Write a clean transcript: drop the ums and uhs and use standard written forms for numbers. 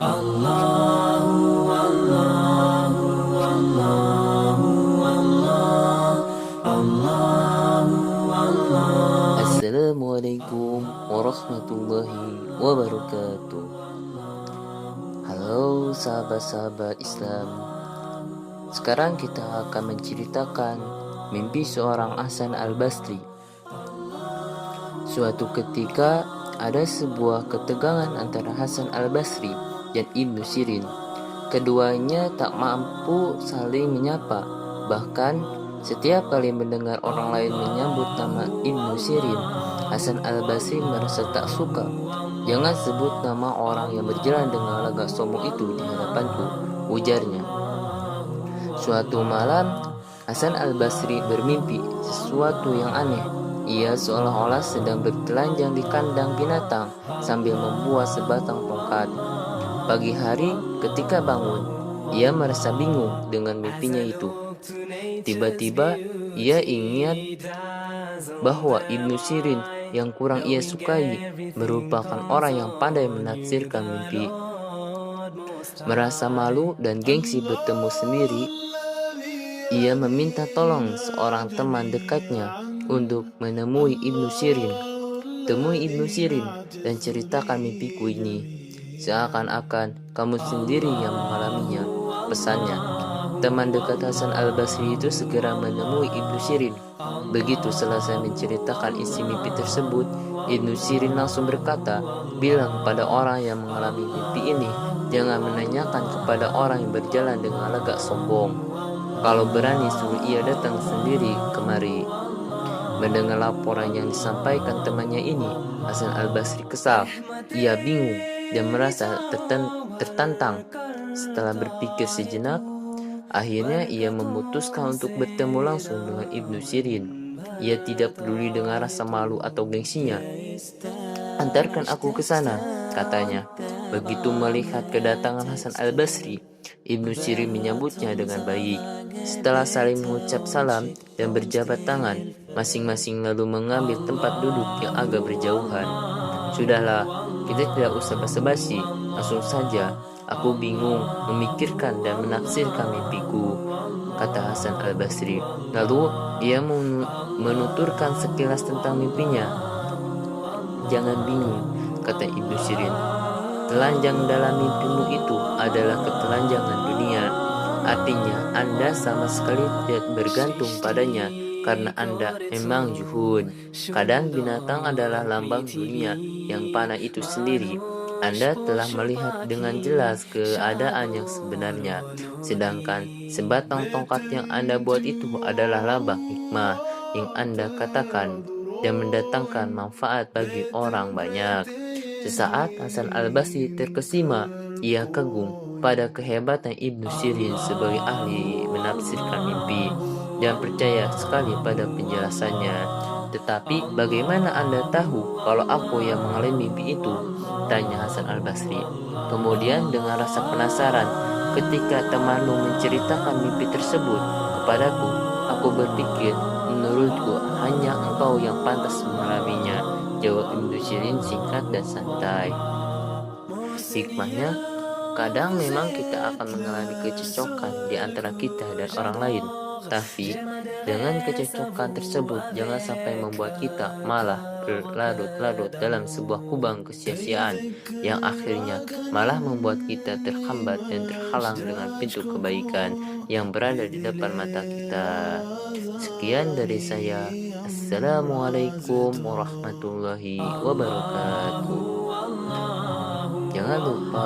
Allahu Allahu Allahu Allah Allahu Allah. Assalamualaikum warahmatullahi wabarakatuh. Halo sahabat-sahabat Islam. Sekarang kita akan menceritakan mimpi seorang Hasan Al-Basri. Suatu ketika ada sebuah ketegangan antara Hasan Al-Basri dan Ibnu Sirin. Keduanya tak mampu saling menyapa. Bahkan setiap kali mendengar orang lain menyambut nama Ibnu Sirin, Hasan Al-Basri merasa tak suka. "Jangan sebut nama orang yang berjalan dengan lagak sombong itu di hadapanku," ujarnya. Suatu malam, Hasan Al-Basri bermimpi sesuatu yang aneh. Ia seolah-olah sedang bertelanjang di kandang binatang sambil membuat sebatang tongkat. Pagi hari, ketika bangun, ia merasa bingung dengan mimpinya itu. Tiba-tiba, ia ingat bahwa Ibnu Sirin yang kurang ia sukai merupakan orang yang pandai menafsirkan mimpi. Merasa malu dan gengsi bertemu sendiri, ia meminta tolong seorang teman dekatnya untuk menemui Ibnu Sirin. "Temui Ibnu Sirin dan ceritakan mimpiku ini. Seakan-akan kamu sendiri yang mengalaminya," pesannya. Teman dekat Hasan Al-Basri itu segera menemui Ibnu Sirin. Begitu selesai menceritakan isi mimpi tersebut, Ibnu Sirin langsung berkata, "Bilang pada orang yang mengalami mimpi ini, jangan menanyakan kepada orang yang berjalan dengan lagak sombong. Kalau berani suruh ia datang sendiri kemari." Mendengar laporan yang disampaikan temannya ini, Hasan Al-Basri kesal. Ia bingung dan merasa tertantang. Setelah berpikir sejenak, akhirnya ia memutuskan untuk bertemu langsung dengan Ibnu Sirin. Ia tidak peduli dengan rasa malu atau gengsinya. "Antarkan aku ke sana," katanya. Begitu melihat kedatangan Hasan Al-Basri, Ibnu Sirin menyambutnya dengan baik. Setelah saling mengucap salam dan berjabat tangan, masing-masing lalu mengambil tempat duduk yang agak berjauhan. "Sudahlah, kita tidak usah basa-basi, langsung saja. Aku bingung memikirkan dan menafsirkan mimpiku," kata Hasan Al-Basri. Lalu ia menuturkan sekilas tentang mimpinya. "Jangan bingung," kata Ibnu Sirin. "Telanjang dalam mimpimu itu adalah ketelanjangan dunia. Artinya Anda sama sekali tidak bergantung padanya karena Anda memang zuhud. Kadang binatang adalah lambang dunia yang panah itu sendiri. Anda telah melihat dengan jelas keadaan yang sebenarnya. Sedangkan sebatang tongkat yang Anda buat itu adalah lambang hikmah yang Anda katakan dan mendatangkan manfaat bagi orang banyak." Sesaat Hasan Al-Basri terkesima. Ia kagum pada kehebatan Ibnu Sirin sebagai ahli menafsirkan mimpi dan percaya sekali pada penjelasannya. "Tetapi bagaimana Anda tahu kalau aku yang mengalami mimpi itu?" tanya Hasan Al-Basri. Kemudian dengan rasa penasaran, "Ketika temanmu menceritakan mimpi tersebut kepadaku, aku berpikir menurutku hanya engkau yang pantas mengalaminya," jawab Ibnu Sirin singkat dan santai. Hikmahnya, kadang memang kita akan mengalami kecocokan di antara kita dan orang lain. Tapi dengan kecocokan tersebut jangan sampai membuat kita malah berlarut-larut dalam sebuah kubang kesia-siaan yang akhirnya malah membuat kita terhambat dan terhalang dengan pintu kebaikan yang berada di depan mata kita. Sekian dari saya. Assalamualaikum warahmatullahi wabarakatuh. Jangan lupa